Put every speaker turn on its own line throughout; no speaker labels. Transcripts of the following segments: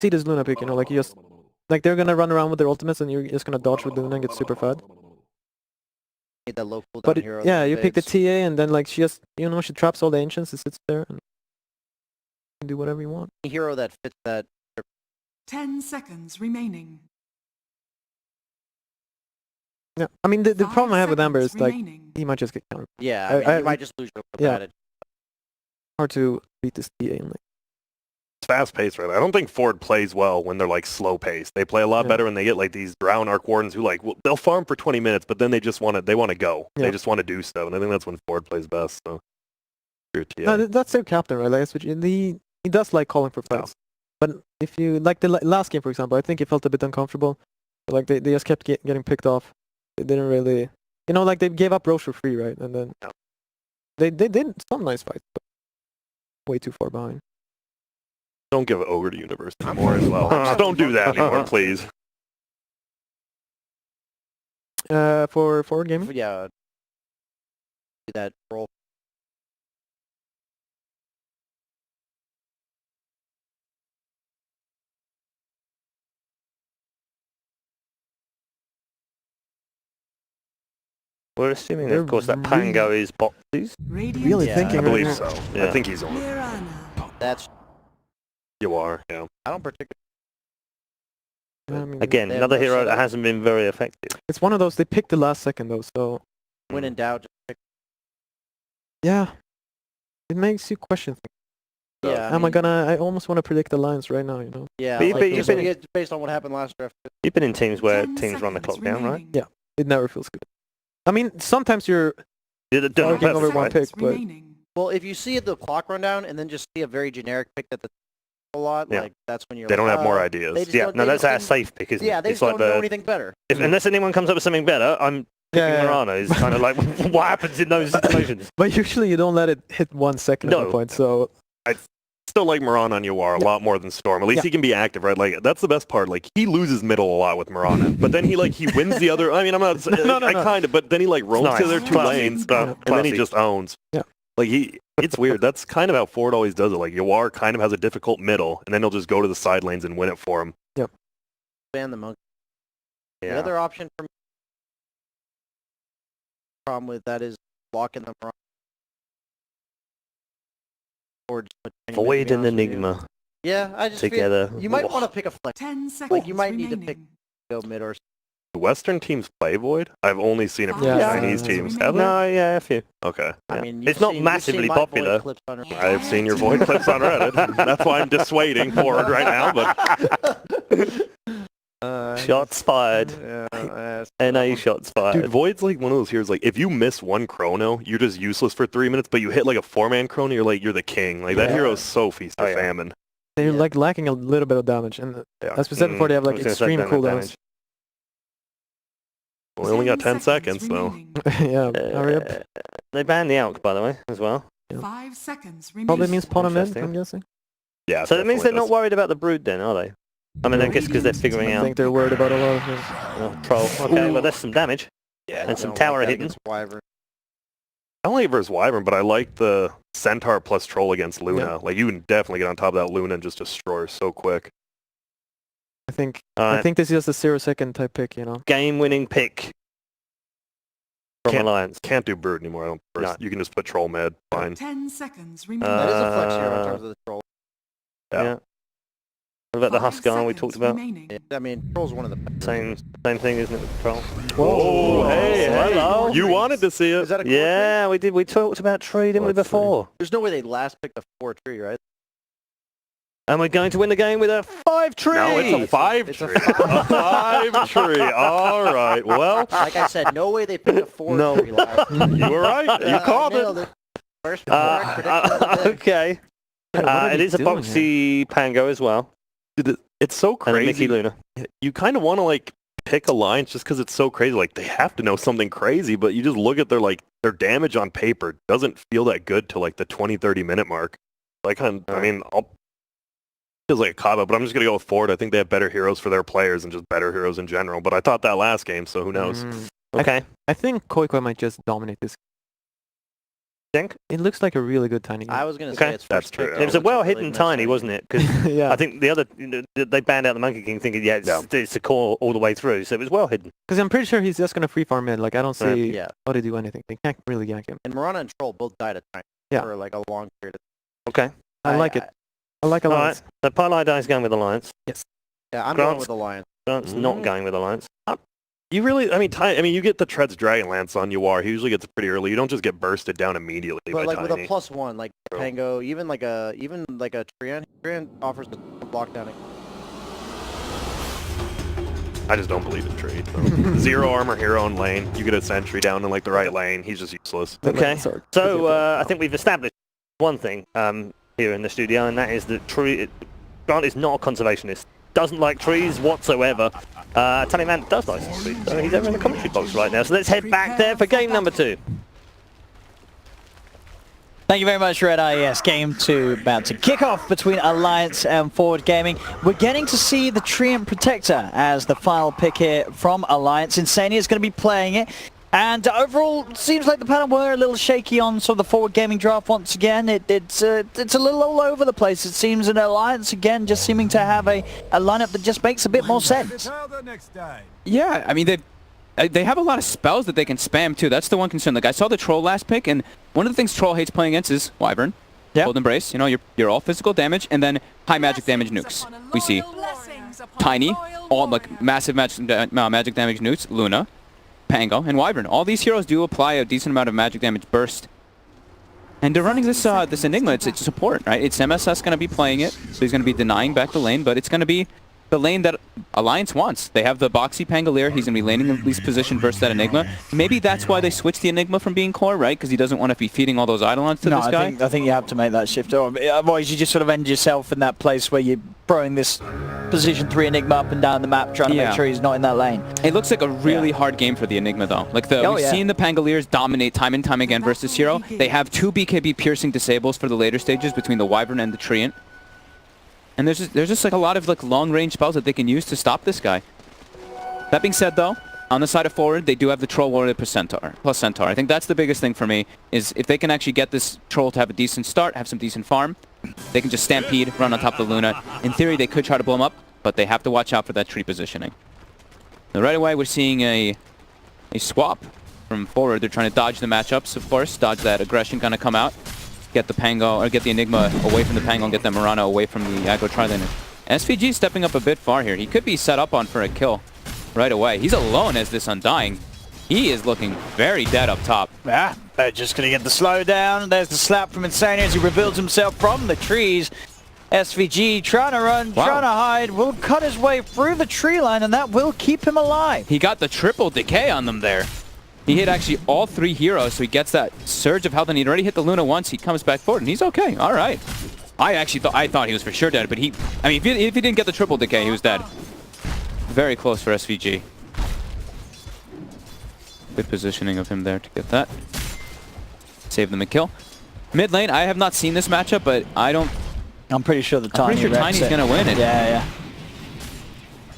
see this Luna pick, you know, like you just like they're gonna run around with their ultimates and you're just gonna dodge with Luna and get super fed.
Need that low cooldown
But
hero.
yeah,
that
you pick the
fades.
TA and then like she just, you know, she traps all the ancients, it sits there and you can do whatever you want.
Hero that fits that.
10 seconds remaining.
Yeah, I mean the
5
problem I have with Amber
seconds
is like
remaining.
he might just get countered.
Yeah,
I-
I mean,
I-
you might just lose your
yeah.
advantage.
Hard to beat this TA in like.
It's fast paced, right? I don't think Ford plays well when they're like slow paced. They play a lot
Yeah.
better when they get like these Drown Arc Wardens who like they'll farm for 20 minutes, but then they just want to go.
Yeah.
They just want to do stuff, and I think that's when Ford plays best. So,
No, that's their captain, right? Like, that's what he does like calling for fights. But if you like the last game, for example, I think he felt a bit uncomfortable. Like they just kept getting picked off. They didn't really, you know, like they gave up Roche for free, right? And then they did some nice fights, but way too far behind.
Don't give Ogre to Universe anymore as well. Don't do that anymore, please.
For forward gaming,
Yeah. Do that roll.
We're assuming,
They're
of course, that Pango is boxes.
Radiant
really
Yeah,
thinking.
I believe
right
so.
Yeah.
I think he's on.
Mirana.
That's.
You are, yeah.
I don't particularly.
now. I mean,
Again,
They have
another
no
hero
setup.
that hasn't been very effective.
it's one of those they picked the last second though, so
When in doubt, just pick.
yeah, it makes you question things.
Yeah.
I almost want to predict the lines right now, you know.
Yeah.
But you-
like,
but you've
just
been-
based on what happened last draft.
You've been in teams where
10
teams run the
seconds
clock down, right?
remaining.
Yeah. It never feels good. I mean, sometimes you're
You're doing it on
arguing over
purpose,
one
right?
pick,
Seconds
but
remaining.
Well, if you see the clock run down and then just see a very generic pick that the a lot,
Yeah.
like that's when you're.
They
like,
don't have more
they
ideas.
just
Yeah,
don't-
no,
they
that's
just
our
didn't-
safe pick, isn't
Yeah,
it?
they
It's
just
like
don't know anything better.
unless anyone comes up with something better, I'm picking
Yeah.
Mirana. Is kind of like, what happens in those situations?
but usually you don't let it hit 1 second at
No.
one point, so
Still like Moran on Yuar a lot more than Storm. At least
Yeah.
he can be active, right? Like that's the best part. Like he loses middle a lot with Morana, but then he wins the other. I mean, I'm not.
No,
I
no.
kind of, but then he like roams
nice.
to their 2
Classy.
lanes,
Yeah.
and then he
Classy.
just owns.
Yeah.
Like it's weird. That's kind of how Ford always does it. Like Yuar kind of has a difficult middle, and then he'll just go to the side lanes and win it for him.
Ban the monkey. The
Yeah.
other option for me, problem with that is blocking them wrong. Or just put any
Void
to be
and
honest with you.
Enigma
Yeah, I just
together.
feel you might want to pick a flex.
10 seconds
you might need to pick-
remaining.
Go mid or
Do Western teams play Void? I've only seen it from
Yeah.
Chinese
Yeah.
teams. Have they?
No, yeah, a few.
Okay.
I
Yeah.
mean,
It's not
you've
massively
seen my Void
popular.
clips on it.
I've seen your Void clips on Reddit. That's why I'm dissuading Ford right now. But
Shots fired.
Yeah,
NA shots fired.
dude, Void's like one of those heroes. Like if you miss one chrono, you're just useless for 3 minutes. But you hit like a 4-man chrono, you're the king. Like that
Yeah.
hero's so feast or
Oh, yeah.
famine.
they're
Yeah.
like lacking a little bit of damage, and
Yeah.
as we said before, they have
I
like
was gonna say
extreme
damage.
cooldowns.
We only got 10 seconds though.
remaining.
Yeah, hurry up.
They banned the Alk, by the way, as well.
5 seconds remaining.
Probably means pot 'em in,
Interesting.
I'm guessing.
Yeah.
So that means they're
definitely
not worried about the Brood then, are they? I mean, I guess because they're figuring
I
out
think they're worried about a lot of things.
Troll. Okay, well, there's some damage.
Yeah.
And some
don't
tower
like that
hitting.
against Wyvern.
I don't like it versus Wyvern, but I like the Centaur plus Troll against Luna.
Yeah.
Like you can definitely get on top of that Luna and just destroy her so quick.
I think
Alright,
this is just a 0-second type pick, you know.
game-winning pick from
Can't-
Alliance.
Can't do Brood anymore. I don't.
No.
You can just put Troll mid. Fine.
10 seconds remaining.
That is a flex hero in
Uh,
terms of the troll.
Yeah.
What about the
5
Huskar we
seconds
talked about?
remaining.
Yeah, I mean, troll's one of the best.
Same thing, isn't it, with Troll?
Whoa, hey,
hello.
You wanted to see it.
Is that a core tree?
Yeah, we did. We talked about tree, didn't we,
Well,
before?
There's no way they last picked a 4 tree, right?
And we're going to win the game with a 5 tree!
No, it's a 5
It's a
tree. A 5 tree. All right. Well,
Like I said, no way they picked a 4
No.
tree last.
you were right. You called
nailed
it.
First correct prediction of the day.
Okay.
Yeah, what are
It
they
is a
doing
boxy Pango as well.
It's so
And a Mickey
crazy.
Luna.
You kind of want to like pick alliance just because it's so crazy. Like they have to know something crazy, but you just look at their damage on paper doesn't feel that good till like the 20-30 minute mark. Like I mean, feels like a cop out, but I'm just gonna go with Ford. I think they have better heroes for their players and just better heroes in general. But I thought that last game, so who knows?
Mm.
Okay.
I think Koi Koi might just dominate this.
Think?
It looks like a really good Tiny game.
I was gonna say
Okay.
it's
That's
first
true.
pick.
It was a
looks like
well-hidden
really nice
Tiny,
strategy.
wasn't it? Because
Yeah.
I think the other, they banned out the Monkey King thinking, yeah, it's a core all the way through, so it was well hidden.
Because I'm pretty sure he's just gonna free farm mid. Like I don't
Right.
see
Yeah.
how to do anything. They can't really gank him.
And Mirana and Troll both died at Tiny
Yeah.
for like a long period of
Okay.
I like it. I like Alliance.
Alright, so Parlay is going with Alliance.
Yeah, I'm
Grant's-
going with Alliance.
Grant's not going with Alliance.
You really, I mean, you get the Treads Dragonlance on Yuar. He usually gets it pretty early. You don't just get bursted down immediately
But
by
like
Tiny.
with a +1, like
True.
Pango, even like a Trian offers a block down.
I just don't believe in trade. So. 0 armor hero in lane. You get a sentry down in like the right lane. He's just useless.
Okay,
Sorry.
so I think we've established one thing here in the studio, and that is that Grant is not a conservationist. Doesn't like trees whatsoever. Tiny Man does like some trees, so he's over in the commentary box right now. So let's head back there for game number 2.
Thank you very much, Red Eye. Yes, game 2 about to kick off between Alliance and Forward Gaming. We're getting to see the Treant Protector as the final pick here from Alliance. Insania is going to be playing it. And overall, seems like the panel were a little shaky on sort of the Forward Gaming draft once again. It's a little all over the place. It seems an Alliance, again, just seeming to have a lineup that just makes a bit more sense.
Yeah, I mean, they have a lot of spells that they can spam too. That's the one concern. Like I saw the Troll last pick, and one of the things Troll hates playing against is Wyvern, Cold Embrace. You know, you're all physical damage, and then high magic damage nukes. We see Tiny, all like massive magic damage nukes, Luna, Pango, and Wyvern. All these heroes do apply a decent amount of magic damage burst. And they're running this this Enigma. It's support, right? It's MSS going to be playing it, so he's going to be denying back the lane, but it's going to be the lane that Alliance wants. They have the boxy Pangolier. He's going to be laning in least position versus that Enigma. Maybe that's why they switched the Enigma from being core, right? Because he doesn't want to be feeding all those Eidolons to this guy.
I think you have to make that shift. Otherwise, you just sort of end yourself in that place where you're throwing this position 3 Enigma up and down the map, trying to make sure he's not in that lane.
It looks like a really hard game for the Enigma, though. Like we've seen the Pangoliers dominate time and time again versus Hero. They have 2 BKB piercing disables for the later stages between the Wyvern and the Treant. And there's just like a lot of like long-range spells that they can use to stop this guy. That being said, though, on the side of Forward, they do have the Troll Warrior plus Centaur. I think that's the biggest thing for me, is if they can actually get this Troll to have a decent start, have some decent farm, they can just Stampede, run on top of the Luna. In theory, they could try to blow him up, but they have to watch out for that tree positioning. Now, right away, we're seeing a swap from Forward. They're trying to dodge the matchups, of course, dodge that aggression kind of come out. Get the Pango, or get the Enigma away from the Pango and get that Mirana away from the aggro tri-laner. SVG stepping up a bit far here. He could be set up on for a kill right away. He's alone as this Undying. He is looking very dead up top.
Yeah, they're just going to get the slowdown. There's the slap from Insania as he reveals himself from the trees. SVG trying to run, trying to hide, will cut his way through the tree line, and that will keep him alive.
He got the triple decay on them there. He hit actually all 3 heroes, so he gets that surge of health, and he'd already hit the Luna once. He comes back forward, and he's okay. All right. I thought he was for sure dead, but if he didn't get the triple decay, he was dead. Very close for SVG. Good positioning of him there to get that. Save them a kill. Mid lane, I have not seen this matchup, but
I'm pretty sure Tiny's
going to win it.
Yeah.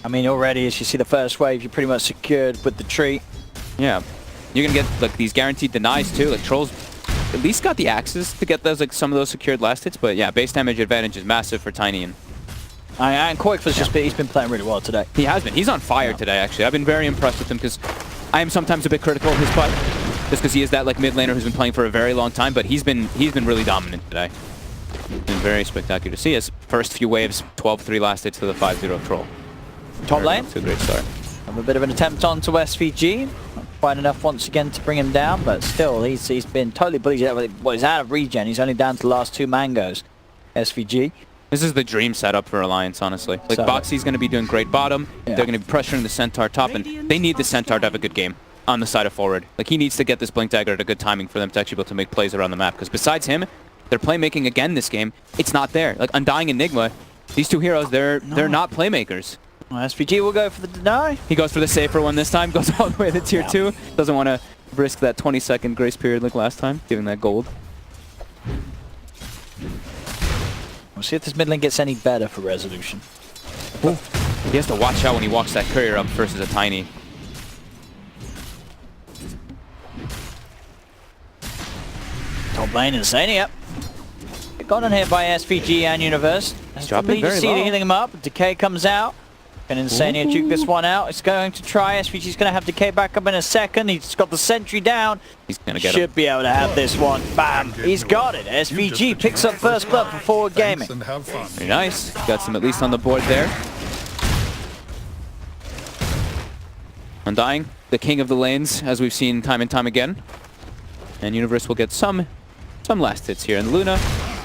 I mean, already as you see the first wave, you're pretty much secured with the tree.
Yeah. You're going to get like these guaranteed denies too. Like Trolls at least got the axes to get those, like some of those secured last hits, but yeah, base damage advantage is massive for Tiny.
And Koik's he's been playing really well today.
He has been. He's on fire today, actually. I've been very impressed with him because I am sometimes a bit critical of his play, just because he is that like mid laner who's been playing for a very long time, but he's been really dominant today. Been very spectacular to see. His first few waves, 12-3 last hits to the 5-0 Troll.
Top lane.
It's a great start.
Have a bit of an attempt on to SVG. Not quite enough once again to bring him down, but still, he's been totally bullied. Well, he's out of regen. He's only down to the last 2 mangoes. SVG.
This is the dream setup for Alliance, honestly. Like, Boxy's going to be doing great bottom. Yeah. They're going to be pressuring the Centaur top, and they need the Centaur to have a good game on the side of Forward. Like, he needs to get this Blink Dagger at a good timing for them to actually be able to make plays around the map, because besides him, their playmaking again this game, it's not there. Like, Undying Enigma, these 2 heroes, they're not playmakers.
Well, SVG will go for the deny.
He goes for the safer one this time, goes all the way to tier 2. Doesn't want to risk that 20-second grace period like last time, giving that gold.
We'll see if this mid lane gets any better for Resolution.
Ooh. He has to watch out when he walks that courier up versus a Tiny.
Top Top lane, Insania. Got on here by SVG and Universe.
Dropping very low.
Healing him up. Decay comes out. Can Insania juke this one out? It's going to try. SVG's going to have Decay back up in a second. He's got the sentry down.
He's going to get him.
Should be able to have this one. Bam! He's got it. SVG picks up first blood for Forward Gaming.
Very nice. Got some at least on the board there. Undying, the king of the lanes, as we've seen time and time again. And Universe will get some last hits here. And Luna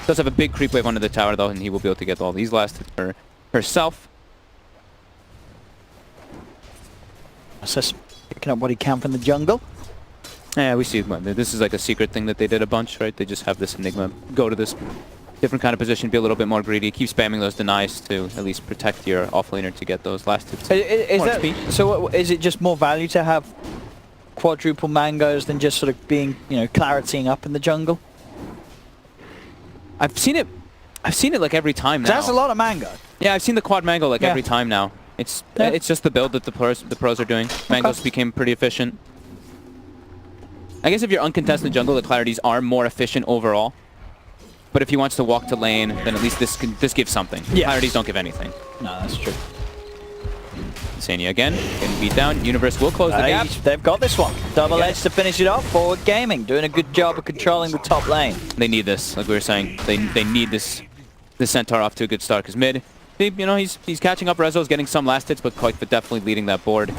does have a big creep wave under the tower, though, and he will be able to get all these last hits for herself.
Just picking up what he can from the jungle.
Yeah, we see. This is like a secret thing that they did a bunch, right? They just have this Enigma go to this different kind of position, be a little bit more greedy, keep spamming those denies to at least protect your offlaner to get those last hits.
So is it just more value to have quadruple mangoes than just sort of being, you know, claritying up in the jungle?
I've seen it like every time now.
That's a lot of mango.
Yeah, I've seen the quad mango like every time now. It's just the build that the pros are doing. Mangoes became pretty efficient. I guess if you're uncontested jungle, the clarities are more efficient overall. But if he wants to walk to lane, then at least this gives something. Yes. Clarities don't give anything.
No, that's true.
Insania again, getting beat down. Universe will close the gap.
They've got this one. Double edge to finish it off. Forward Gaming doing a good job of controlling the top lane.
They need this, like we were saying. They need this Centaur off to a good start, because mid, you know, he's catching up. Rezo's getting some last hits, but Koikva definitely leading that board.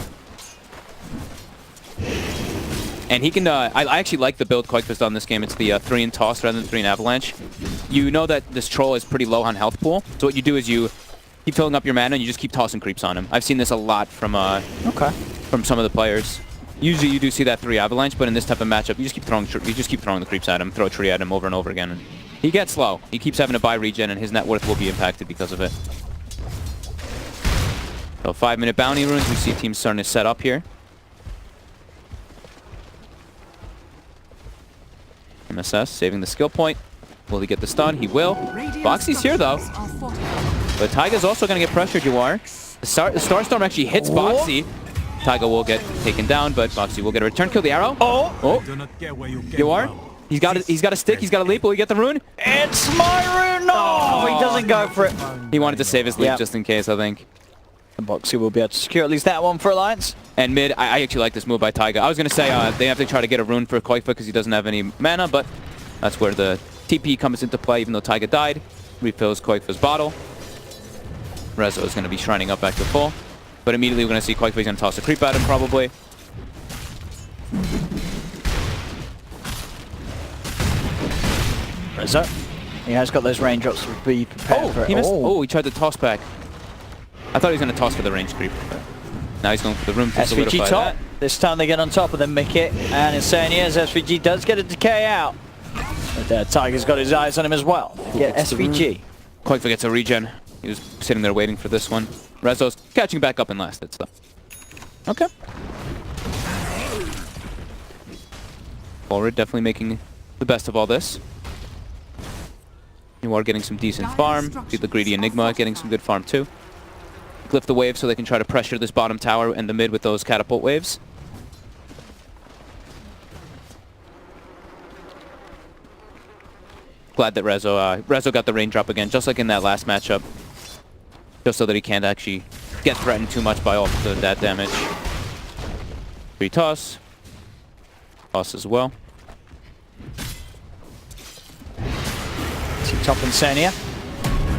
And he can, I actually like the build Koikva's done this game. It's the 3 in toss rather than 3 in avalanche. You know that this troll is pretty low on health pool, so what you do is you keep filling up your mana and you just keep tossing creeps on him. I've seen this a lot from some of the players. Usually you do see that 3 avalanche, but in this type of matchup, you just keep throwing the creeps at him, throw a tree at him over and over again. And he gets low. He keeps having to buy regen, and his net worth will be impacted because of it. So 5-minute bounty runes. We see teams starting to set up here. MSS saving the skill point. Will he get the stun? He will. Boxy's here though. But Taiga's also going to get pressured, Yuar. The Starstorm actually hits Boxy. Taiga will get taken down, but Boxy will get a return kill. The arrow. Oh! Yuar. He's got a stick, he's got a leap. Will he get the rune?
It's my rune! No! He doesn't go for it.
He wanted to save his leap just in case, I think.
And Boxy will be able to secure at least that one for Alliance.
And mid, I actually like this move by Taiga. I was going to say they have to try to get a rune for Koikva because he doesn't have any mana, but that's where the TP comes into play, even though Taiga died. Refills Koikva's bottle. Rezo is going to be shrining up back to full. But immediately we're going to see Koikva's going to toss a creep at him, probably.
Rezo. He has got those raindrops to be prepared for it.
He missed. Oh, he tried to toss back. I thought he was going to toss for the range creep. But now he's going for the room to solidify
SVG top.
that.
This time they get on top of them, Mickey. And Insania as SVG does get a decay out. But Tiger's got his eyes on him as well. Yeah, SVG.
Koikva gets a regen. He was sitting there waiting for this one. Rezo's catching back up in last hits though. Okay. Forward definitely making the best of all this. You are getting some decent farm. See the greedy Enigma getting some good farm too. Glyph the wave so they can try to pressure this bottom tower and the mid with those catapult waves. Glad that Rezo got the raindrop again, just like in that last matchup. Just so that he can't actually get threatened too much by all that damage. Free toss. Toss as well.
See top Insania.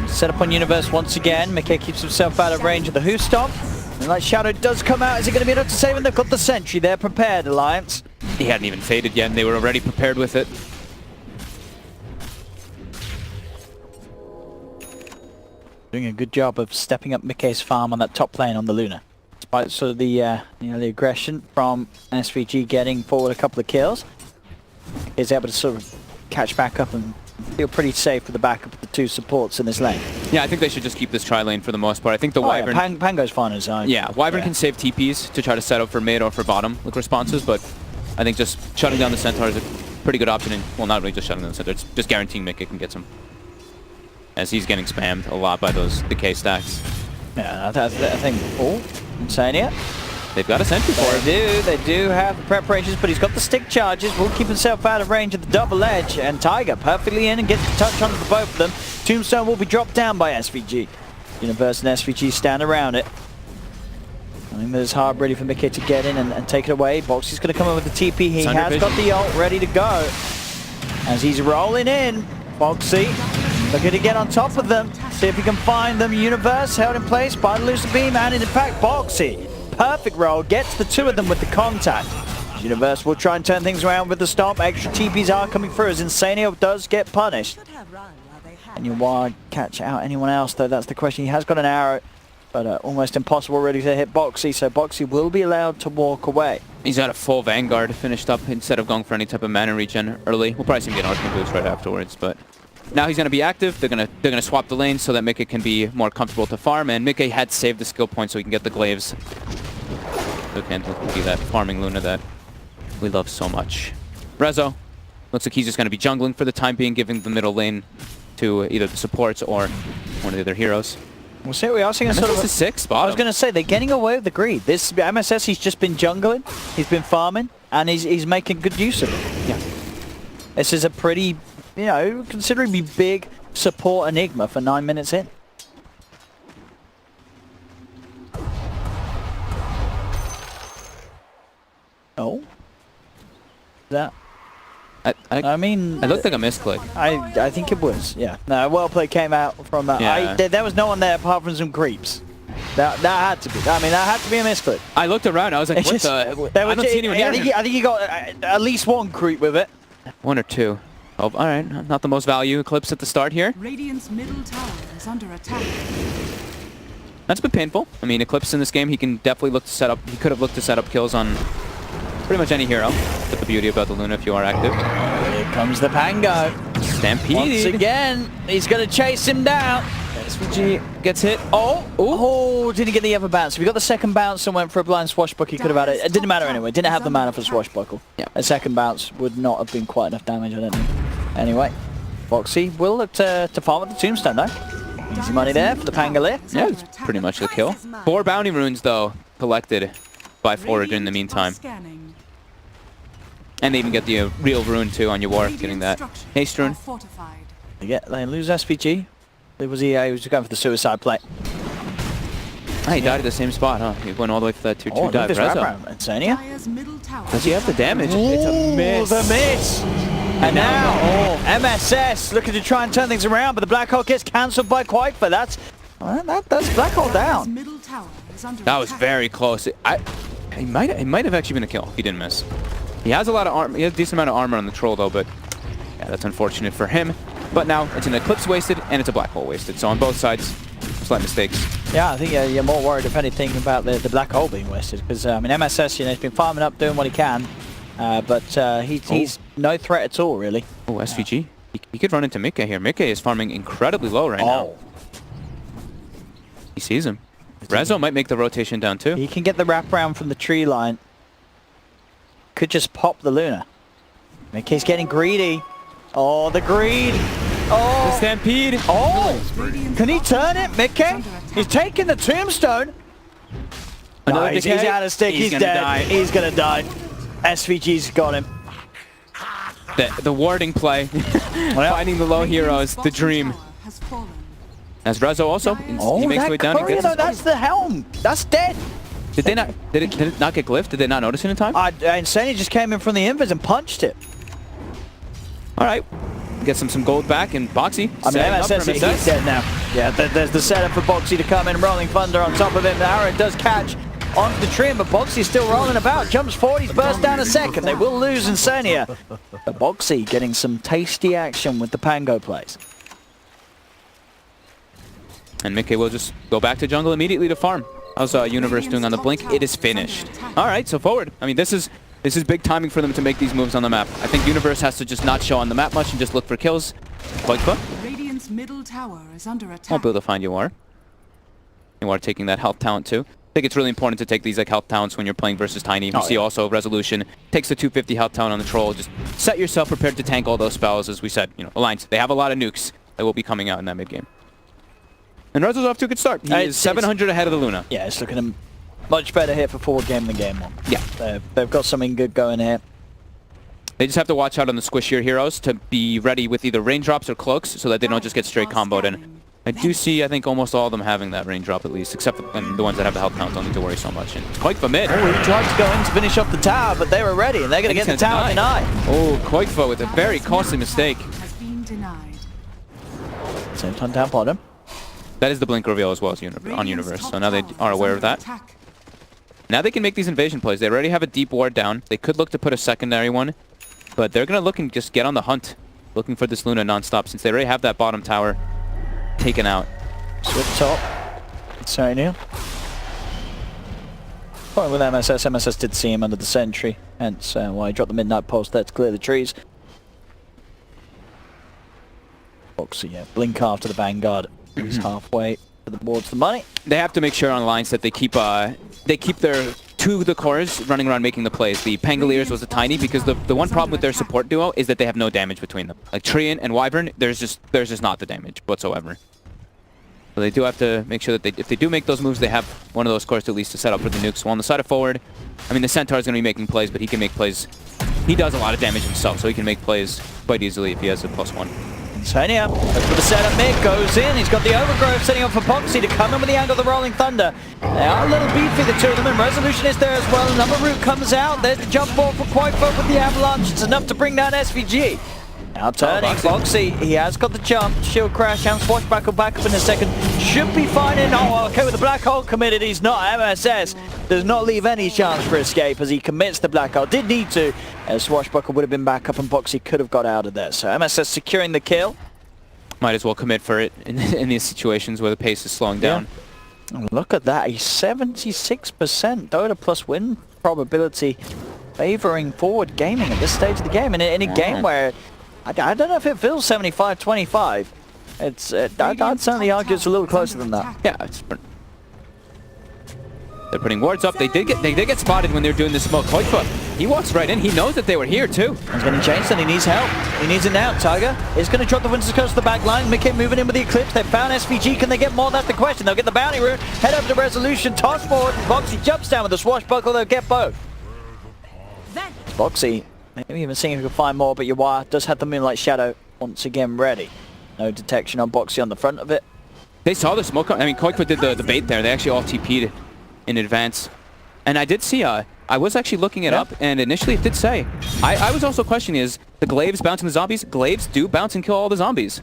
Set up on Universe once again. Mickey keeps himself out of range of the Who Stomp. And like Shadow does come out, is he going to be able to save him? They've got the sentry there prepared, Alliance.
He hadn't even faded yet, and they were already prepared with it.
Doing a good job of stepping up Mickey's farm on that top lane on the Luna. Despite sort of the the aggression from SVG getting forward a couple of kills, he's able to sort of catch back up and feel pretty safe with the backup of the 2 supports in this lane.
Yeah, I think they should just keep this tri-lane for the most part. I think the Wyvern...
Yeah, Pango's fine as own.
Yeah, Wyvern can save TPs to try to set up for mid or for bottom with responses, but I think just shutting down the Centaur is a pretty good option. And, well, not really just shutting down the Centaur, it's just guaranteeing Mickey can get some. As he's getting spammed a lot by those decay stacks.
Yeah, I think... Oh, Insania.
They've got a sentry for him.
They do have the preparations, but he's got the stick charges. Will keep himself out of range of the double edge, and Tiger perfectly in and gets the touch onto the both of them. Tombstone will be dropped down by SVG. Universe and SVG stand around it. I think there's hard ready for Mickey to get in and take it away. Boxy's going to come in with the TP. He has got the ult ready to go. As he's rolling in, Boxy looking to get on top of them. See if he can find them. Universe held in place by the Lucid Beam, and in fact, Boxy. Perfect roll, gets the two of them with the contact. Universe will try and turn things around with the stomp. Extra TPs are coming through as Insanio does get punished. And you want to catch out anyone else, though, that's the question. He has got an arrow, but almost impossible really to hit Boxy, so Boxy will be allowed to walk away.
He's got a full Vanguard finished up instead of going for any type of mana regen early. We'll probably see him get an Arcane boost right afterwards, but now he's going to be active. They're gonna swap the lanes so that Mickey can be more comfortable to farm, and Mickey had saved the skill point so he can get the glaives. So can be that farming Luna that we love so much. Rezo looks like he's just going to be jungling for the time being, giving the middle lane to either the supports or one of the other heroes.
We'll see. We are seeing a sort of
a 6 spot.
I was going to say they're getting away with the greed. This MSS, he's just been jungling, he's been farming, and he's making good use of it.
Yeah.
This is a pretty, you know, considerably big support enigma for 9 minutes in. Oh, that. I mean,
it looked like a misclick.
I think it was. Yeah. No, well play came out from that.
Yeah.
There was no one there apart from some creeps. That had to be. I mean, that had to be a misclick.
I looked around. I was like, what the? I don't see anyone here.
I think he got at least one creep with it.
One or two. Oh, all right. Not the most value Eclipse at the start here.
Radiant's middle tower is under attack.
That's been painful. I mean, Eclipse in this game, he can definitely look to set up. He could have looked to set up kills on pretty much any hero. That's the beauty about the Luna if you are active.
Here comes the Pango.
Stampede.
Once again, he's going to chase him down.
SVG gets hit.
Oh, didn't get the other bounce. If he got the second bounce and went for a blind swashbuckle, he could have had it. It didn't matter anyway. Didn't have the mana for swashbuckle.
Yeah.
A second bounce would not have been quite enough damage, I don't think. Anyway, Boxy will look to farm with the Tombstone, though. Easy money there for the Pangolier.
Yeah, it's pretty much the kill. 4 bounty runes, though, collected by Forage in the meantime. And they even get the real rune, too, on your war, getting that haste rune.
They lose SVG. He was going for the suicide play.
Ah, he died at the same spot, huh? He went all the way for that 2-2 dive.
Insania.
Does he have the damage? It's a miss.
The miss. And now, MSS looking to try and turn things around, but the Black Hole gets cancelled by Quakefer. That's Black Hole down.
That was very close. It might have actually been a kill if he didn't miss. He has a lot of armor. He has a decent amount of armor on the troll, though, but yeah, that's unfortunate for him. But now it's an Eclipse wasted and it's a Black Hole wasted. So on both sides, slight mistakes. Yeah,
I think you're more worried, if anything, about the Black Hole being wasted. Because, I mean, MSS, you know, he's been farming up, doing what he can. But he's no threat at all, really.
Oh, SVG. He could run into Mickey here. Mickey is farming incredibly low right now. He sees him. Rezo might make the rotation down, too.
He can get the wraparound from the tree line. Could just pop the Luna. Mickey's getting greedy. Oh, the greed. Oh,
the stampede.
Oh, can he turn it, Mickey? He's taking the Tombstone. No, he's out of stick. He's dead. Die. He's gonna die. SVG's got him.
The warding play. Finding the low heroes, the dream. As Rezo also, he makes his way down.
Courier, that's the helm. That's dead.
Did they not? Did it not get glyphed? Did they not notice it in time?
Insania just came in from the invis and punched it.
All right, get some gold back, and Boxy.
I mean, MSS, he's dead now. Yeah, there's the setup for Boxy to come in, Rolling Thunder on top of him. The arrow does catch onto the trim, but Boxy's still rolling about. Jumps forward, he's burst down a second. They will lose Insania. But Boxy getting some tasty action with the Pango plays.
And Mickey will just go back to jungle immediately to farm. How's Universe doing on the blink? It is finished. All right, so forward. I mean, this is big timing for them to make these moves on the map. I think Universe has to just not show on the map much and just look for kills.
Radiant's middle tower is under attack.
Won't be able to find you are. You are taking that health talent too. I think it's really important to take these like health talents when you're playing versus Tiny. You see also Resolution takes the 250 health talent on the troll. Just set yourself prepared to tank all those spells, as we said. You know, Alliance, they have a lot of nukes that will be coming out in that mid game. And Rezo's off to a good start. He is 700 ahead of the Luna.
Yeah, it's looking Much better here for forward game than game one.
Yeah.
They've got something good going here.
They just have to watch out on the squishier heroes to be ready with either raindrops or cloaks so that they don't just get straight comboed. And I do see, I think, almost all of them having that raindrop at least, except for the ones that have the health count don't need to worry so much. And Koikfa mid.
Oh, he tried to go in to finish off the tower, but they were ready, and they're going to get the tower denied.
Oh, Koikfa with a very costly mistake.
Has been denied.
Same time down bottom.
That is the blink reveal as well as on Universe, so now they are aware of that. Now they can make these invasion plays. They already have a deep ward down. They could look to put a secondary one, but they're going to look and just get on the hunt, looking for this Luna non-stop, since they already have that bottom tower taken out.
Switch top. Sorry, Neil. Point with MSS. MSS did see him under the sentry, hence why he dropped the midnight pulse there to clear the trees. Boxy, yeah, blink after the Vanguard. He's halfway towards the money.
They have to make sure on Alliance that they keep their two of the cores running around making the plays. The Pangoliers was a tiny because the one problem with their support duo is that they have no damage between them. Like Treant and Wyvern, there's just not the damage whatsoever. So they do have to make sure that if they do make those moves, they have one of those cores at least to set up for the nukes. Well, on the side of forward, I mean the Centaur is going to be making plays, but he can make plays. He does a lot of damage himself, so he can make plays quite easily if he has a +1.
Insania, that's for the setup mid, goes in, he's got the overgrowth setting up for Boxy to come in with the angle of the Rolling Thunder. They are a little beefy, the two of them, and Resolution is there as well. Another route comes out, there's the jump ball for Koikfa with the avalanche, it's enough to bring down SVG. Now turning, Boxy, he has got the jump, shield crash and swashbuckle back up in a second, should be fine in, oh okay with the black hole committed, he's not, MSS does not leave any chance for escape as he commits the black hole, did need to, as swashbuckle would have been back up and Boxy could have got out of there, so MSS securing the kill.
Might as well commit for it in these situations where the pace is slowing down.
Yeah. Look at that, a 76% Dota plus win probability favoring forward gaming at this stage of the game, and in a game where I don't know if it feels 75-25. It's I'd certainly argue it's a little closer than that.
Yeah, they're putting wards up. They did get spotted when they were doing the smoke. Koikfa, he walks right in. He knows that they were here too.
He's getting chased and he needs help. He needs it now. Tiger is going to drop the Winter's Curse to the back line. Mickey moving in with the Eclipse. They found SVG. Can they get more? That's the question. They'll get the bounty route. Head over to Resolution. Toss forward. Boxy jumps down with the swashbuckle. They'll get both. Boxy, maybe even seeing if he can find more, but Yawar does have the Moonlight Shadow once again ready. No detection on Boxy on the front of it.
They saw the smoke. I mean, Koikfa did the bait there. They actually all TP'd in advance. And I did see, I was actually looking it up, and initially it did say, I was also questioning, is the glaives bouncing the zombies? Glaives do bounce and kill all the zombies.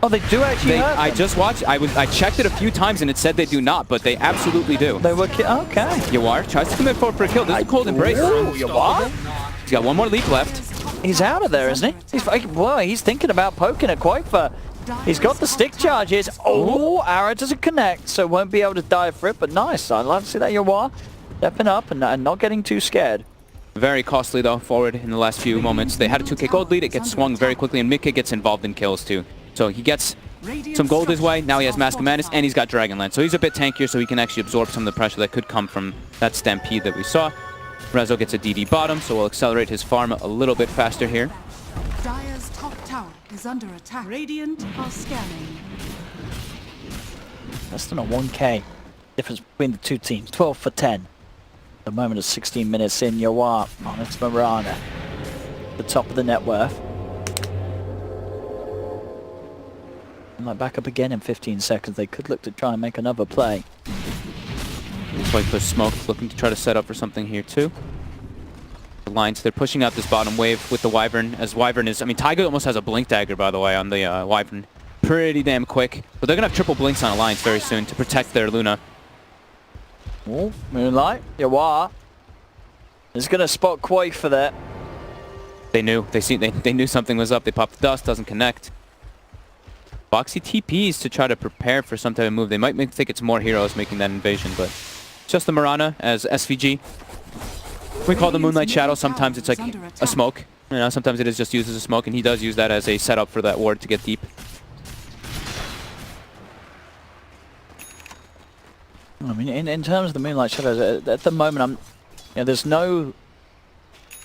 Oh, they do actually hurt them.
I just watched, I checked it a few times and it said they do not, but they absolutely do.
They were okay.
Yawar tries to commit forward for a kill. This is a cold embrace.
Ooh, Yawar?
He's got one more leap left.
He's out of there, isn't he? He's thinking about poking at Koikfa. He's got the stick charges. Oh, arrow doesn't connect, so won't be able to dive for it, but nice. I'd love to see that Yawar stepping up and not getting too scared.
Very costly, though, forward in the last few moments. They had a 2k gold lead. It gets swung very quickly, and Mickey gets involved in kills, too. So he gets some gold his way. Now he has Mask of Madness, and he's got Dragonlance. So he's a bit tankier, so he can actually absorb some of the pressure that could come from that Stampede that we saw. Rezo gets a DD bottom, so we'll accelerate his farm a little bit faster here.
Dire's top tower is under attack. Radiant are scanning.
Less than a 1k difference between the two teams. 12 for 10. The moment of 16 minutes in. Yawar on its Marana. The top of the net worth. And like back up again in 15 seconds. They could look to try and make another play.
Koikfa smoked, looking to try to set up for something here too. The lines, they're pushing out this bottom wave with the Wyvern, as Wyvern is, I mean, Taiga almost has a blink dagger, by the way, on the Wyvern. Pretty damn quick. But they're going to have triple blinks on Alliance very soon to protect their Luna.
Oh, Moonlight. Yawar is going to spot Quake for that.
They knew. They knew something was up. They popped the dust, doesn't connect. Boxy TPs to try to prepare for some type of move. They might think it's more heroes making that invasion, but just the Marana as SVG. We call the Moonlight Shadow. Sometimes it's like a smoke. You know, sometimes it is just used as a smoke, and he does use that as a setup for that ward to get deep.
I mean, in terms of the Moonlight Shadows, at the moment, there's no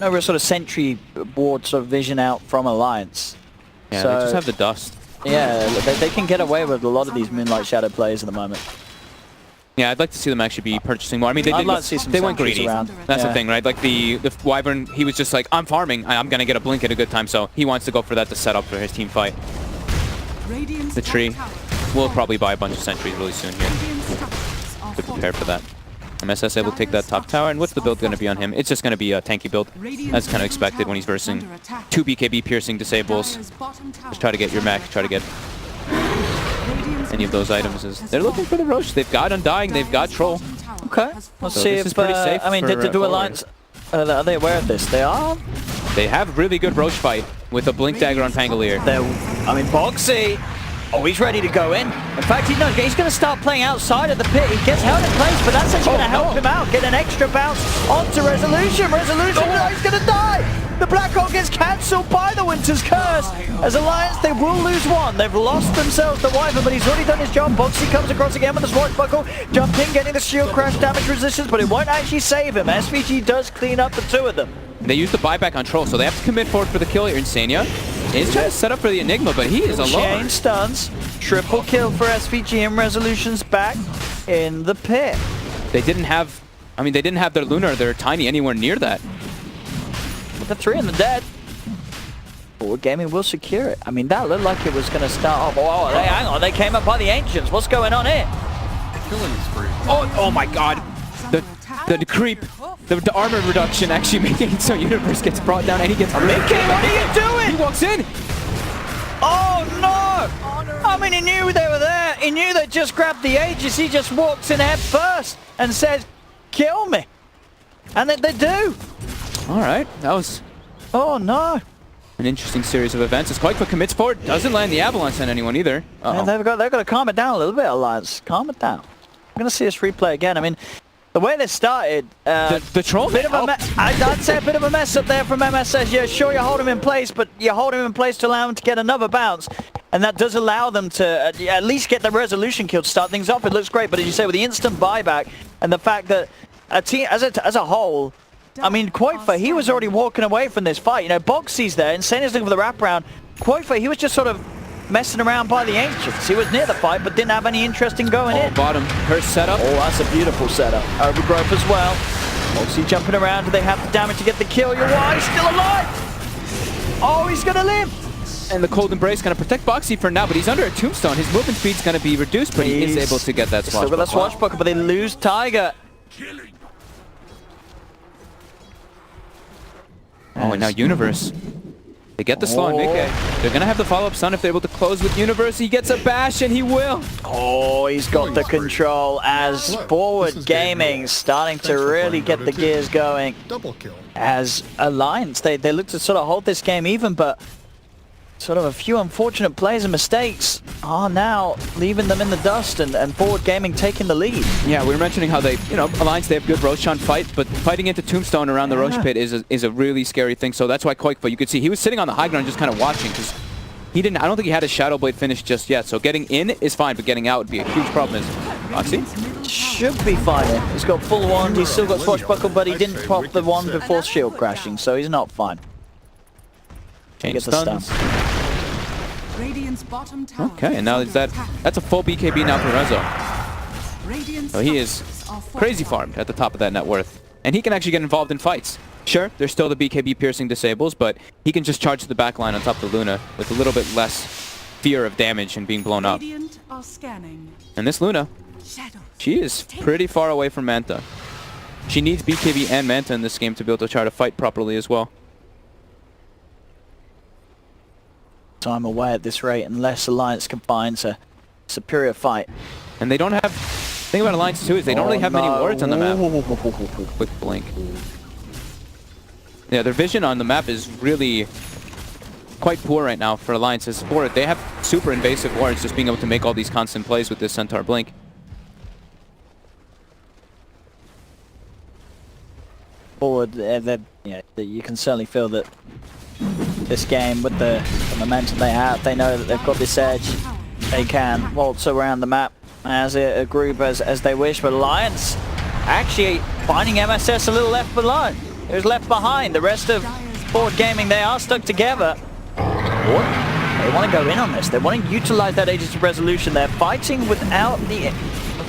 real sort of sentry ward sort of vision out from Alliance.
Yeah,
so,
they just have the dust.
Yeah, they can get away with a lot of these Moonlight Shadow plays at the moment.
Yeah, I'd like to see them actually be purchasing more. I mean, they
I'd
did.
like to see some
They went
sentries
greedy.
around.
That's
Yeah.
the thing, right? Like the Wyvern, he was just like, I'm farming. I'm gonna get a blink at a good time. So he wants to go for that to set up for his team fight.
Radiant's
The
top
tree.
tower
We'll probably buy a bunch of sentries really soon here
Radiant structures are
to prepare for that.
fortified.
MSS able to take that top tower, and what's the build going to be on him? It's just going to be a tanky build.
Radiant's
That's kind of
middle
expected when he's
tower is
versing
under attack.
2 BKB piercing disables.
Dire's bottom tower
Just try to get your
is
max,
under
try to get
attack. Radiant's
any of those
middle
items.
tower
Is
has
they're looking for the
fallen.
Roche. They've got Undying, they've got
Dire's
Troll.
bottom tower
Okay,
has
let's
fallen.
see
this
if
is pretty safe
I mean,
for,
do
forward.
Alliance are they aware of this? They are.
They have really good Roche fight with a Blink Dagger on Pangolier.
I mean, Boxy. Oh, he's ready to go in. In fact, he's going to start playing outside of the pit. He gets held in place, but that's actually going to help him out. Get an extra bounce onto Resolution. Resolution, no, he's going to die. The Black Hole gets cancelled by the Winter's Curse. As Alliance, they will lose one. They've lost themselves the Wyvern, but he's already done his job. Boxy comes across again with the Swashbuckle. Jumping, getting the shield crash damage resistance, but it won't actually save him. SVG does clean up the two of them.
They use the buyback on Troll, so they have to commit forward for the kill here. Insania is trying to set up for the Enigma, but he is alone.
Chain stuns. Triple kill for SVG and Resolution's back in the pit.
They didn't have, I mean, they didn't have their Lunar, their Tiny anywhere near that.
With the 3 and the dead. Forward Gaming will secure it. I mean, that looked like it was going to start off. Oh, hang on. They came up by the Ancients. What's going on here?
Oh my god. The creep. The armor reduction actually making it so Universe gets brought down and he gets
Mickey, what are you doing?
He walks in.
Oh no! I mean, he knew they were there. He knew they just grabbed the Aegis. He just walks in head first and says, kill me. And then they do.
All right, that was
Oh no.
an interesting series of events. As Quakefoot commits forward, doesn't land the Avalanche on anyone either.
And they've got to calm it down a little bit, Alliance. Calm it down. I'm going to see us replay again. I mean, the way they started,
the Troll
bit of a I'd say a bit of a mess up there from MSS. Yeah, sure, you hold him in place, but you hold him in place to allow him to get another bounce. And that does allow them to at least get the Resolution kill to start things off. It looks great, but as you say, with the instant buyback and the fact that a team, as a whole, I mean, Quakefoot, he was already walking away from this fight. You know, Boxy's there, Insania's looking for the wraparound. Quakefoot, he was just sort of messing around by the Ancients. He was near the fight, but didn't have any interest in going in.
Bottom, her setup.
Oh, that's a beautiful setup. Overgrowth as well. Boxy jumping around. Do they have the damage to get the kill? You're right, he's still alive. Oh, he's going to live.
And the Cold Embrace going to protect Boxy for now, but he's under a tombstone. His movement speed's going to be reduced, but he is able to get that
Still got that Swashbuckle, but they lose Tiger.
Oh, and now Universe. They get the slow on Mickey. They're going to have the follow-up stun if they're able to close with Universe. He gets a bash, and he will.
Oh, he's got the control as Forward Gaming starting to really get the gears going.
Double kill.
As Alliance, they look to sort of hold this game even, but sort of a few unfortunate plays and mistakes are now leaving them in the dust, and Forward Gaming taking the lead.
Yeah, we were mentioning how they, Alliance, they have good Roshan fight, but fighting into Tombstone around the Roche pit is a really scary thing. So that's why Quakefoot, you could see he was sitting on the high ground just kind of watching, because I don't think he had his Shadow Blade finished just yet. So getting in is fine, but getting out would be a huge problem. Roxy?
Should be fine. He's got full wand, he's still got Swashbuckle, but he didn't pop the wand before shield crashing, so he's not fine.
Change stuns.
Radiant's bottom tower
Okay, and now
is
is
under attack.
that's a full BKB now for Rezo.
Radiant's
So he is
structures are
crazy
fortified.
farmed at the top of that net worth. And he can actually get involved in fights. Sure, there's still the BKB piercing disables, but he can just charge the back line on top of the Luna with a little bit less fear of damage and being blown up.
Radiant are scanning.
And this Luna,
Shadows.
she is pretty far away from Manta. She needs BKB and Manta in this game to be able to try to fight properly as well.
Time away at this rate unless Alliance can find a superior fight.
And they don't have... The thing about Alliance too is they don't really have many wards on the map. Quick blink. Yeah, their vision on the map is really quite poor right now for Alliance's forward. They have super invasive wards, just being able to make all these constant plays with this Centaur blink.
Forward, you can certainly feel that this game, with the momentum they have, they know that they've got this edge. They can waltz around the map as a group as they wish, but Alliance actually finding MSS a little left behind. It was left behind. The rest of Forward Gaming, they are stuck together. They want to go in on this. They want to utilize that Aegis of Resolution. They're fighting without the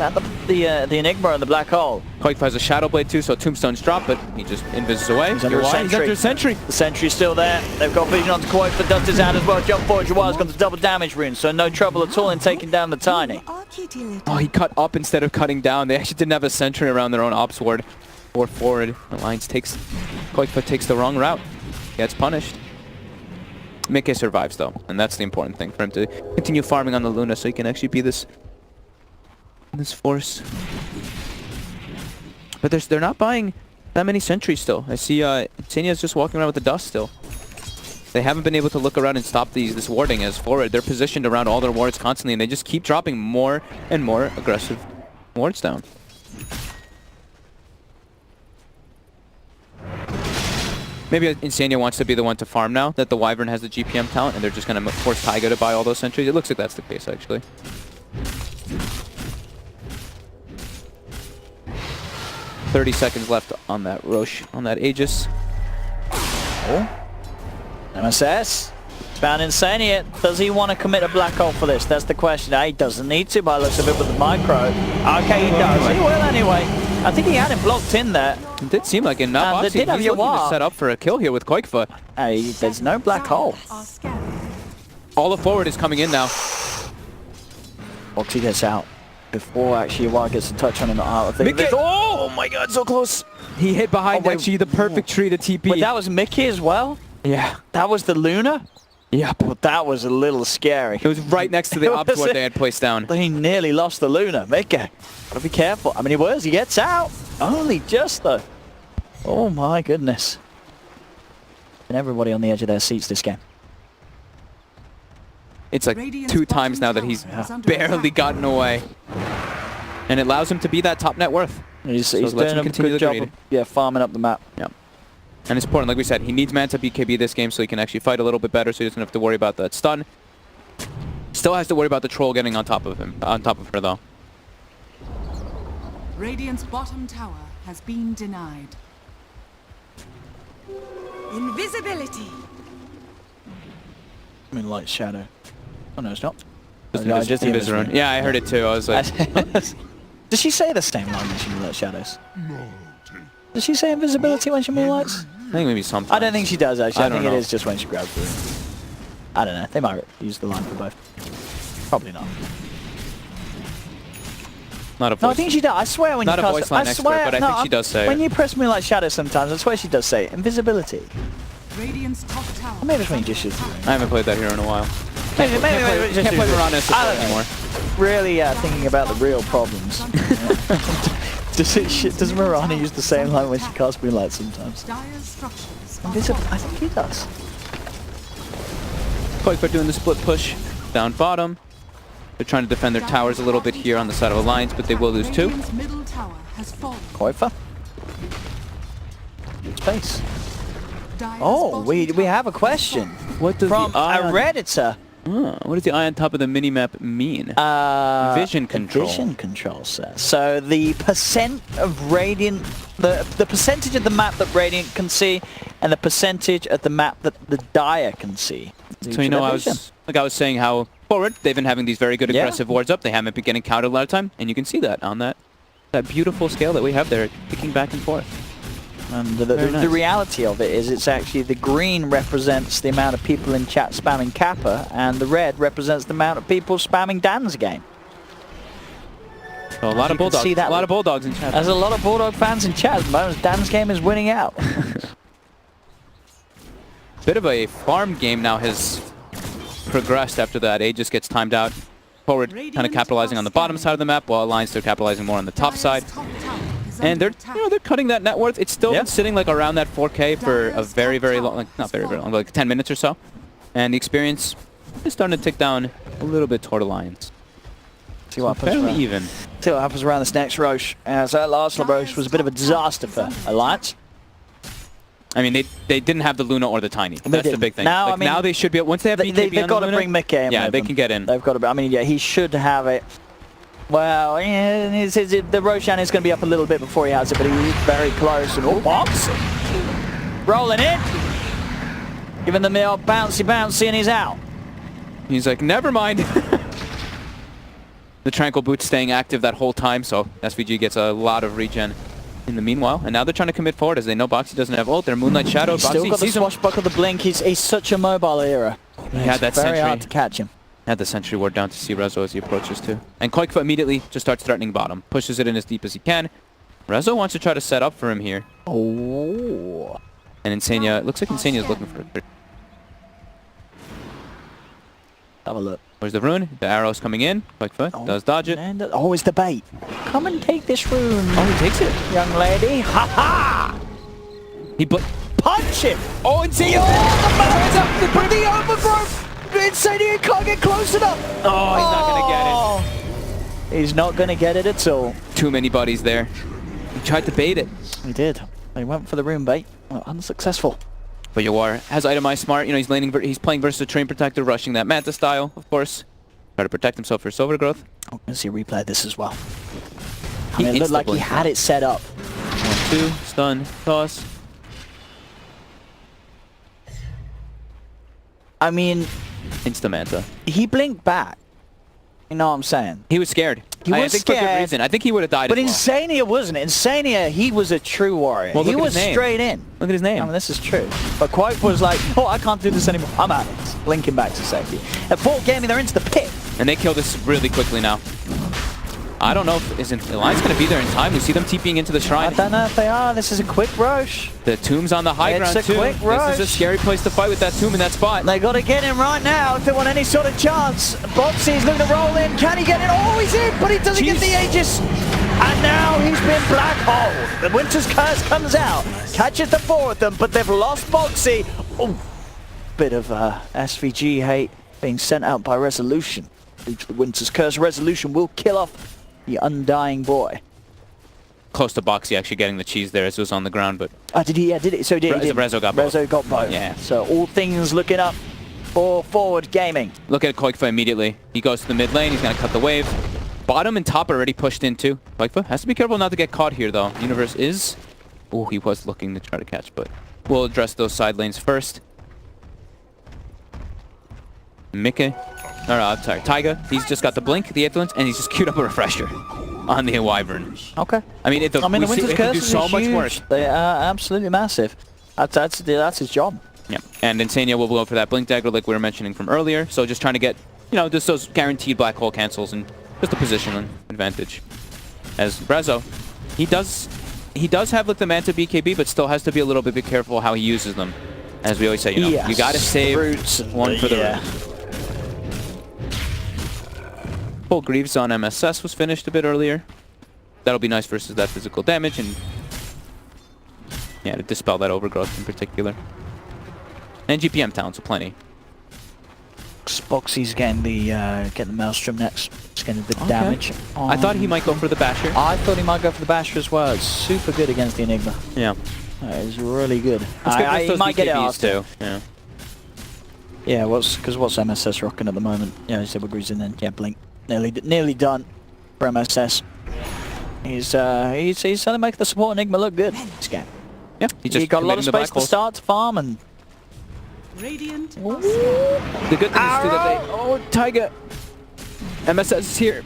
at the Enigma and the Black Hole.
Koikfa has a Shadow Blade too, so Tombstone's drop, but he just invises away.
He's under a
He's under a sentry.
The sentry's still there. They've got vision onto Koikfa. Dust is out as well. Jump forward. Jawar's got the double damage rune, so no trouble at all in taking down the Tiny.
Oh, he cut up instead of cutting down. They actually didn't have a sentry around their own ops ward or forward. Alliance takes... Koikfa takes the wrong route. Gets punished. Mickey survives though, and that's the important thing for him to continue farming on the Luna so he can actually be this force. But they're not buying that many sentries still. I see Xenia's just walking around with the dust still. They haven't been able to look around and stop this warding as forward. They're positioned around all their wards constantly, and they just keep dropping more and more aggressive wards down. Maybe Insania wants to be the one to farm now that the Wyvern has the GPM talent, and they're just going to force Taiga to buy all those sentries. It looks like that's the case, actually. $30 seconds left on that Roche, on that Aegis.
Oh. MSS. Found Insania. Does he want to commit a black hole for this? That's the question. He doesn't need to by the looks of it with the micro. Okay, he does. He will anyway. I think he had him blocked in there.
It did seem like in that box, he's looking to set up for a kill here with Koikfa.
Hey, there's no black hole.
All the forward is coming in now.
Oxy gets out before actually Yawar gets a touch on him. I think
oh my god, so close. He hit behind actually the perfect tree to TP.
But that was Mickey as well?
Yeah.
That was the Luna?
Yeah.
Well, that was a little scary.
It was right next to the ops ward they had placed down.
He nearly lost the Luna. Mickey, gotta be careful. I mean, he gets out. Only just though. Oh my goodness. And everybody on the edge of their seats this game.
It's like 2 times now that he's barely gotten away. And it allows him to be that top net worth.
He's doing a good job of farming up the map.
Yeah. And it's important, like we said, he needs Manta BKB this game so he can actually fight a little bit better so he doesn't have to worry about that stun. Still has to worry about the troll getting on top of him, on top of her though.
Radiant's bottom tower has been denied. Invisibility.
I mean, light shadow. Oh no, it's not.
Just Invisirune. Yeah, I heard it too. I was like...
Does she say the same line when she moonlights shadows? Does she say invisibility when she moonlights?
I think maybe sometimes.
I don't think she does actually. I think
it
is just when she grabs through. I don't know. They might use the line for both. Probably not.
Not a voice.
No, I think she does. I swear when
not
you cast
a voice line expert, but I think she does say
when
it.
you press moonlight shadow sometimes, I swear she does say it. Invisibility.
Radiant's top tower.
Maybe it's when you just shoot.
I haven't played that hero in a while.
Maybe
can't play Mirana support anymore.
Really thinking about the real problems. Does Mirana use the same line when she casts moonlight sometimes? I think he does.
Koikfa doing the split push down bottom. They're trying to defend their towers a little bit here on the side of Alliance, but they will lose 2.
Koikfa. Space. Oh, we have a question.
What does
from a Redditor.
What does the eye on top of the minimap mean? Vision control.
Vision control, sir. So the percent of Radiant, the percentage of the map that Radiant can see, and the percentage of the map that the Dire can see.
So you know, I was saying how forward they've been having these very good aggressive wards up. They haven't been getting countered a lot of time, and you can see that on that beautiful scale that we have there, kicking back and forth.
And the reality of it is it's actually the green represents the amount of people in chat spamming Kappa, and the red represents the amount of people spamming Dan's game.
So a lot of Bulldogs. A lot of Bulldogs in chat.
There's a lot of Bulldog fans in chat at the moment. Dan's game is winning out.
Bit of a farm game now has progressed after that. Aegis gets timed out. Forward kind of capitalizing on the bottom side of the map, while Alliance they're capitalizing more on the top side. And they're cutting that net worth. It's still been sitting like around that 4K for a very, very long, like not very, very long, like 10 minutes or so. And the experience is starting to tick down a little bit toward Alliance.
See what happens.
Fairly even.
See what happens around this next Roche. As that last Roche was a bit of a disaster for Alliance.
I mean, they didn't have the Luna or the Tiny. That's the big thing.
Now,
like,
I mean,
now they should be. Once they have BKB
they've got to bring Mickey in.
Yeah, they can get in.
They've got to. I mean, yeah, he should have it. Well, yeah, the Roshan is going to be up a little bit before he has it, but he's very close. And box rolling in, giving them the old bouncy, and he's out.
He's like, never mind. The Tranquil Boot staying active that whole time, so SVG gets a lot of regen in the meanwhile. And now they're trying to commit forward as they know Boxy doesn't have ult. They're Moonlight Shadow.
He's still got the swashbuckle, the blink. He's such a mobile hero.
He had that
very
sentry.
hard to catch him.
Had the sentry ward down to see Rezo as he approaches too. And Koikfa immediately just starts threatening bottom. Pushes it in as deep as he can. Rezo wants to try to set up for him here.
Oh.
And Insania, it looks like Insania's looking for it.
Have a look.
Where's the rune? The arrow's coming in. Koikfa does dodge it.
And, oh, it's the bait. Come and take this rune.
Oh, he takes it.
Young lady. Ha ha!
He
Punch him!
Oh, Insania!
Oh, the man's up to put the overgrowth! Insania can't get close enough!
Oh, he's not going to get it.
He's not going to get it at all.
Too many buddies there. He tried to bait it.
He did. He went for the rune bait. Well, unsuccessful.
But Yawar has itemized smart. You know, he's playing versus a Train Protector, rushing that Manta style, of course. Try to protect himself for his overgrowth.
Oh, let's see a replay of this as well.
He
it looked like he had it set up.
1, 2, stun, toss.
I mean,
Insta Manta.
he blinked back. You know what I'm saying?
He was scared.
He was
I think for good
scared.
reason. I think he would have died
But
as well.
Insania wasn't. Insania, he was a true warrior.
Well,
he
look at
was
his name.
straight in.
Look at his name.
I mean, this is true. But Quote was like, oh, I can't do this anymore. I'm out. Blinking back to safety. At Fort Gaming, they're into the pit.
And they kill this really quickly now. I don't know if isn't Alliance going to be there in time. We see them TPing into the shrine.
I don't know if they are. This is a quick rush.
The tomb's on the high
It's
ground
a
too.
quick rush.
This is a scary place to fight with that tomb in that spot.
They got to get him right now if they want any sort of chance. Boxy's looking to roll in. Can he get in? Oh, he's in, but he doesn't get the Aegis. And now he's been black holed. The Winter's Curse comes out, catches the four of them, but they've lost Boxy. Oh, bit of SVG hate being sent out by Resolution. The Winter's Curse Resolution will kill off the undying boy.
Close to Boxy actually getting the cheese there as it was on the ground, but...
Did he? Yeah, did it? So did he?
Rezo got both.
Rezo got both.
Yeah.
So all things looking up for Forward Gaming.
Look at Koikfa immediately. He goes to the mid lane. He's going to cut the wave. Bottom and top are already pushed in too. Koikfa has to be careful not to get caught here though. Universe is... Oh, he was looking to try to catch, but we'll address those side lanes first. Mickey. Sorry, Taiga. He's just got the blink, the influence, and he's just queued up a refresher on the Wyvern.
Okay.
I mean, the
Winter's Curse
do
is
so much
huge.
work.
They are absolutely massive. That's his job.
Yeah, and Insania will go for that blink dagger like we were mentioning from earlier. So just trying to get, you know, just those guaranteed black hole cancels and just a position advantage. As Rezo, he does have like the Manta BKB, but still has to be a little bit careful how he uses them. As we always say, you know,
yes.
you got to save
Roots
one for the root. Full Greaves on MSS was finished a bit earlier. That'll be nice versus that physical damage and yeah, to dispel that overgrowth in particular. And GPM talents aplenty.
Boxy's getting the Maelstrom next. It's getting the damage.
I thought he might go for the Basher.
I thought he might go for the Basher as well. It's super good against the Enigma.
Yeah.
It's really good.
He
might get it
BKBs
after.
too. Yeah.
Yeah, because what's MSS rocking at the moment? Yeah, Silver Greaves and then yeah, Blink. Nearly done for MSS. He's trying to make the support Enigma look good. This game.
Yeah,
He got a lot of space to start to farm and.
Radiant.
The good thing is too that they... Oh, Taiga! MSS is here.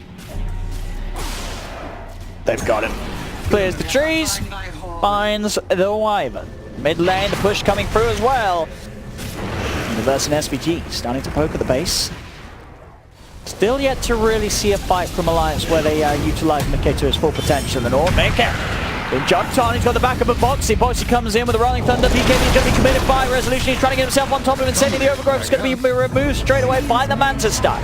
They've got him. Clears the trees, finds the Wyvern. Mid lane, the push coming through as well. Universe and SVG starting to poke at the base. Still yet to really see a fight from Alliance where they utilize Mickey to his full potential. And Mickey been jumped on, he's got the backup of Boxy. Boxy comes in with a Rolling Thunder. BKB is going to be committed by Resolution. He's trying to get himself on top of him and sending the overgrowth. Is going to be removed straight away by the Manta style.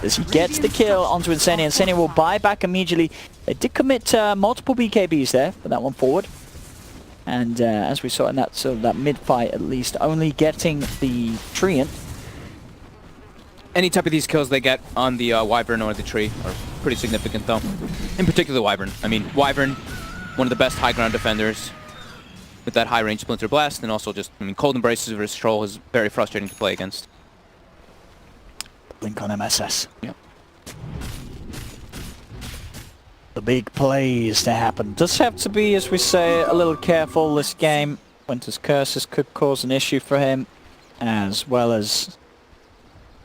As he gets the kill onto Insania. Insania will buy back immediately. They did commit multiple BKBs there for that one forward. And as we saw in that that mid-fight at least, only getting the Treant.
Any type of these kills they get on the Wyvern or the tree are pretty significant though. In particular Wyvern. I mean, Wyvern, one of the best high ground defenders with that high range Splinter Blast, and also just, I mean, Cold Embraces versus Troll is very frustrating to play against.
Blink on MSS.
Yep.
The big plays to happen. Does have to be, as we say, a little careful this game. Winter's Curses could cause an issue for him, as well as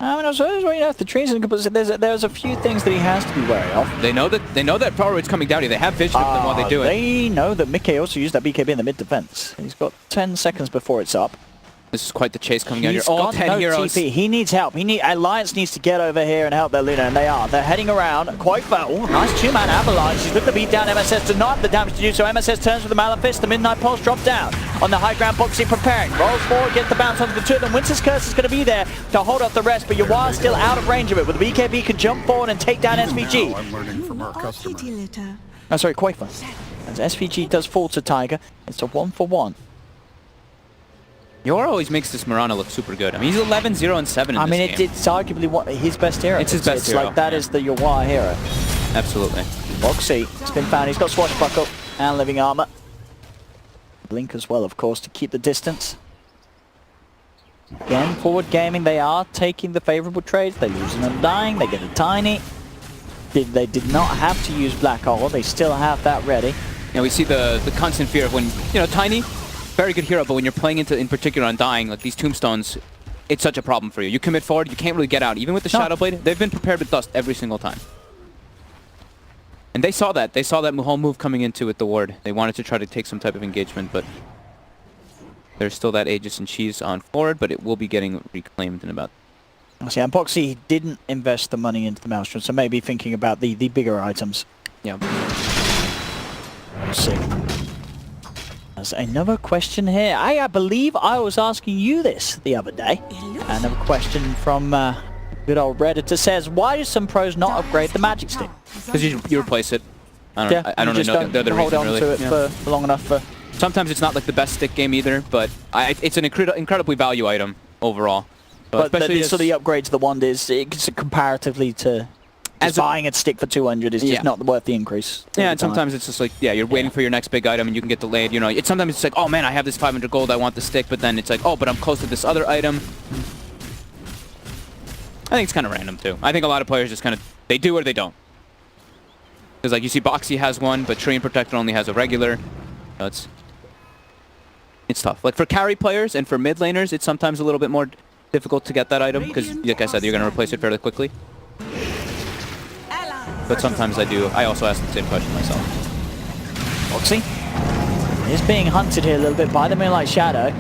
I mean, I suppose, well, you know, if the trees in a good position, there's a few things that he has to be wary of.
They know that power rate's coming down here. They have vision of them while they do it.
They know that Mickey also used that BKB in the mid defense. He's got 10 seconds before it's up.
This is quite the chase coming out here.
He's
All
got
10
no
heroes.
TP. He needs help. Alliance needs to get over here and help their Luna, and they are. They're heading around. Quite far. Oh, nice two-man avalanche. He's looking to beat down MSS to not have the damage to do so. MSS turns with the Malefice. The Midnight Pulse drop down. On the high ground, Boxy preparing. Rolls forward, gets the bounce onto the two of them. Winter's Curse is going to be there to hold off the rest, but Yawar still out of range of it. With the BKB can jump forward and take down SVG.
I'm learning from our customer.
Oh, sorry, Quaifa. As SVG does fall to Tiger, it's a 1-for-1.
Yor always makes this Mirana look super good. I mean, he's 11-0 and 7 in
I mean,
this game.
it's arguably his best hero.
It's his best hero.
It's like that is the Yawar hero.
Absolutely.
Boxy, it's been found. He's got Swashbuckle and Living Armor. Blink as well, of course, to keep the distance. Again, forward gaming, they are taking the favorable trades. They lose an Undying, they get a Tiny. They did not have to use Black Hole. They still have that ready.
Now we see the constant fear of when, you know, Tiny, very good hero, but when you're playing into, in particular, Undying, like these tombstones, it's such a problem for you. You commit forward, you can't really get out. Even with the Shadow Blade, they've been prepared with Dust every single time. And they saw that. They saw that whole move coming into with the ward. They wanted to try to take some type of engagement, but there's still that Aegis and Cheese on forward, but it will be getting reclaimed in about...
See, and Boxy didn't invest the money into the Maelstrom, so maybe thinking about the bigger items.
Yeah.
We'll see. There's another question here. I believe I was asking you this the other day. Another question from good old Redditor says, why do some pros not upgrade the Magic Stick?
Because you replace it. I don't
just
know the other
hold
reason,
on
really.
to it for long enough for...
Sometimes it's not like the best stick game either, but it's an incredibly value item overall.
But so the upgrade to the wand is comparatively to just buying a stick for 200 is just not worth the increase.
Yeah, and sometimes it's just like, you're waiting for your next big item and you can get delayed. You know, sometimes it's like, oh man, I have this 500 gold, I want the stick, but then it's like, oh, but I'm close to this other item. I think it's kind of random too. I think a lot of players just kind of, they do or they don't. Because like you see Boxy has one, but Treant Protector only has a regular. So it's tough. Like for carry players and for mid laners, it's sometimes a little bit more difficult to get that item because, like I said, you're going to replace it fairly quickly. But sometimes I also ask the same question myself.
Boxy is being hunted here a little bit by the Moonlight Shadow.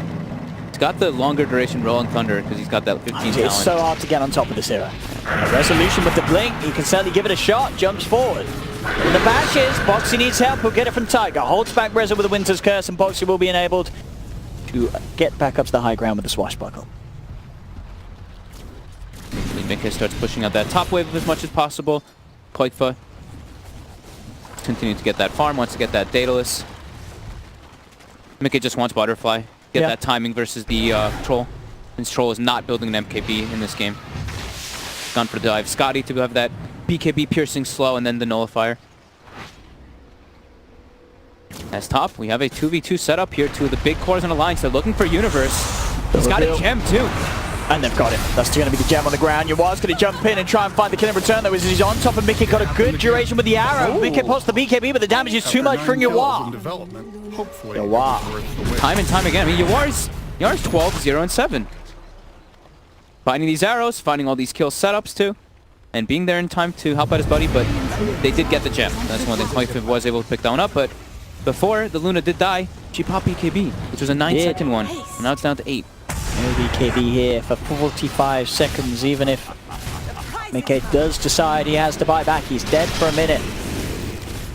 He's got the longer duration Rolling Thunder because he's got that 15 talent.
It's so hard to get on top of this hero. A resolution with the blink, he can certainly give it a shot, jumps forward. And the bash is, Boxy needs help, he'll get it from Tiger. Holds back Reza with the Winter's Curse, and Boxy will be enabled to get back up to the high ground with the Swashbuckle.
Mickey starts pushing out that top wave as much as possible. Koikfa continuing to get that farm, wants to get that Daedalus. Mickey just wants Butterfly. Get that timing versus the Troll. Since Troll is not building an MKB in this game. Gone for the dive. Scotty to have that BKB piercing slow and then the Nullifier. As top, we have a 2v2 setup here. Two of the big cores in Alliance. They're looking for Universe. He's got a gem too.
And they've got him. That's going to be the gem on the ground. Yawar's going to jump in and try and find the kill in return, though, as he's on top of Mickey. Got a good duration with the arrow. Mickey pops the BKB, but the damage is too much for Yawar.
Yawar.
Time and time again. I mean, Yawar's 12, 0, and 7. Finding these arrows, finding all these kill setups, too. And being there in time to help out his buddy, but they did get the gem. That's one thing Koikfa was able to pick that one up, but before the Luna did die, she popped BKB, which was a 9-second one. And now it's down to 8.
No BKB here for 45 seconds, even if Mickey does decide he has to buy back. He's dead for a minute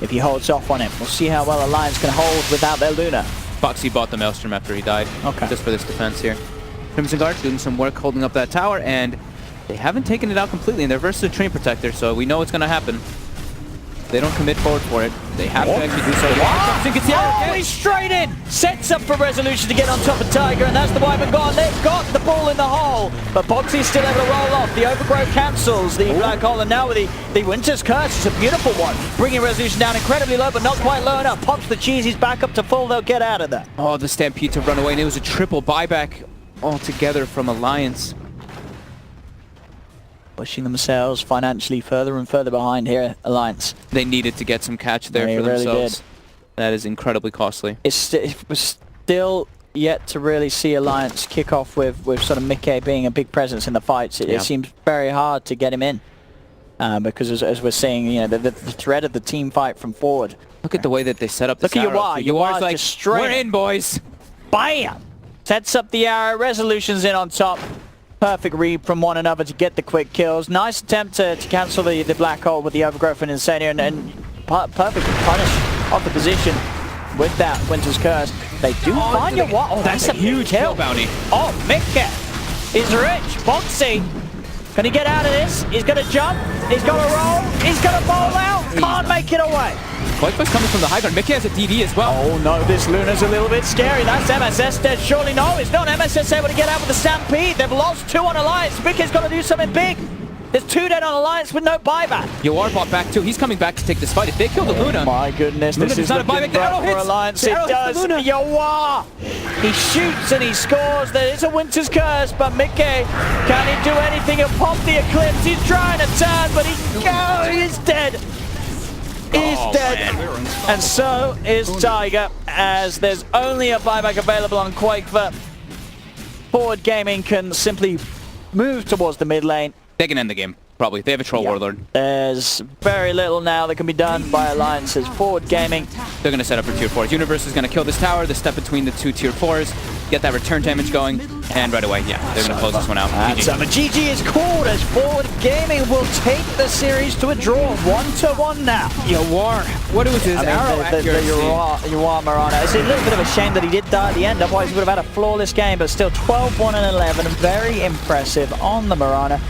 if he holds off on him. We'll see how well Alliance can hold without their Luna.
Foxy bought the Maelstrom after he died, just for this defense here. Crimson Guard doing some work holding up that tower, and they haven't taken it out completely, and they're versus the Treant Protector, so we know what's going to happen. They don't commit forward for it. They have to actually do so.
Oh, he's straight in! Sets up for Resolution to get on top of Tiger, and that's the Wyvern gone. They've got the ball in the hole, but Boxy's still able to roll off. The Overgrowth cancels the Black Hole, and now with the Winter's Curse, it's a beautiful one. Bringing Resolution down incredibly low, but not quite low enough. Pops the cheese, he's back up to full, they'll get out of there.
Oh, the Stampede to run away, and it was a triple buyback altogether from Alliance.
Pushing themselves financially further and further behind here, Alliance.
They needed to get some catch there for themselves. That is incredibly costly.
It was still yet to really see Alliance kick off with sort of Mickey being a big presence in the fights. It seems very hard to get him in. Because as we're seeing, you know, the threat of the team fight from forward.
Look at the way that they set up this
Look at
arrow.
Yuar's
like,
just straight.
we're in, boys.
Bam! Sets up the arrow, Resolution's in on top. Perfect read from one another to get the quick kills. Nice attempt to cancel the black hole with the overgrowth and Insania, and perfectly punish off the position with that Winter's Curse. They do find Yuar. Oh, that's a huge kill
bounty.
Oh, Mickey is rich. Boxy. Can he get out of this? He's going to jump. He's going to roll. He's going to bowl out. Can't make it away.
Whitebush coming from the high ground. Mickey has a DD as well.
Oh no, this Luna's a little bit scary. That's MSS dead. Surely no, it's not. MSS able to get out with the Stampede. They've lost 2 on Alliance. Mickey's got to do something big. There's 2 dead on Alliance with no buyback.
Yuar bought back too. He's coming back to take this fight. If they kill the Luna.
My goodness,
Luna
this is
not a buyback. The arrow
for
hits.
Alliance.
The
It
arrow hits
does.
the Luna.
Yuar. He shoots and he scores. There is a Winter's Curse, but Mickey, can he do anything? He'll pop the Eclipse. He's trying to turn, but he's dead. He's dead. Man. And so is Tiger, as there's only a buyback available on Quake, but Forward Gaming can simply move towards the mid lane.
They can end the game, probably. They have a Troll Warlord.
There's very little now that can be done by Alliances. Forward Gaming.
They're going to set up for tier 4s. Universe is going to kill this tower, the step between the 2 tier 4s, get that return damage going, and right away, yeah, they're going to close this one out.
GG is called as Forward Gaming will take the series to a draw, 1-1 now.
Yuar, what was his arrow accuracy?
Yuar Marana. It's a little bit of a shame that he did die at the end, otherwise he would have had a flawless game, but still 12-1 and 11, very impressive on the Marana.